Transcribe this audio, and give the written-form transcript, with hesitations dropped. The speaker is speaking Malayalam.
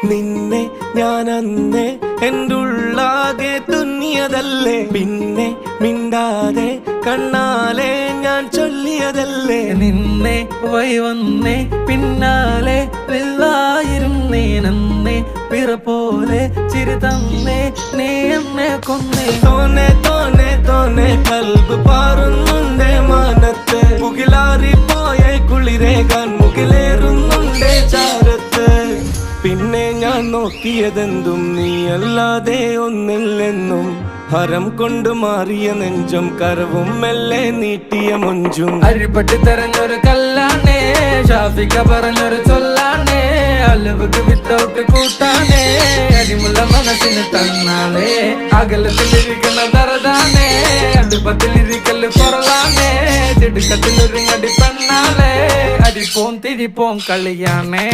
നിന്നെ ഞാൻ അന്നേ എൻ്റെ ഉള്ളാകെ തുന്നിയതല്ലേ, പിന്നെ മിണ്ടാതെ കണ്ണാലെ ഞാൻ ചൊല്ലിയതല്ലേ. നിന്നെ വന്നേ പിന്നാലെ വെള്ളായിരുന്നേ നന്നേ പിറ പോലെ ചിരി തന്നേ നീ എന്നെ കൊന്നേ. തോനെ തോനെ തോനെ കൽബ് പാറുന്നുണ്ടേ മാനത്ത്, മുകിലാറിപ്പോയ കുളിരേകാൻ മുകിലേറുന്നുണ്ടേ ചാരത്ത്. പിന്നെ ഞാൻ നോക്കിയതെന്തും നീയല്ലാതെ ഒന്നില്ലെന്നും, ഹരം കൊണ്ട് മാറിയ നെഞ്ചും കരവും മെല്ലെ നീട്ടിയ മൊഞ്ചും. അരിപ്പട്ടി തെരഞ്ഞൊരു കല്ലാണേ, ഷാഫിക്ക പറഞ്ഞൊരു ചൊല്ലാണേ, അലവുക്ക് വിത്തൗട്ട് കൂട്ടാനേ, അരിമുള്ള മനസ്സിന് തന്നാളേ. അകലത്തിലിരിക്കുന്ന ദറദാനേ, അടുപ്പത്തിലിരിക്കല് പുറലാണേ, തിടുക്കത്തിലൊരുങ്ങടി പെണ്ണാളേ, അരിപ്പോം തിരിപ്പോം കളിയാണേ.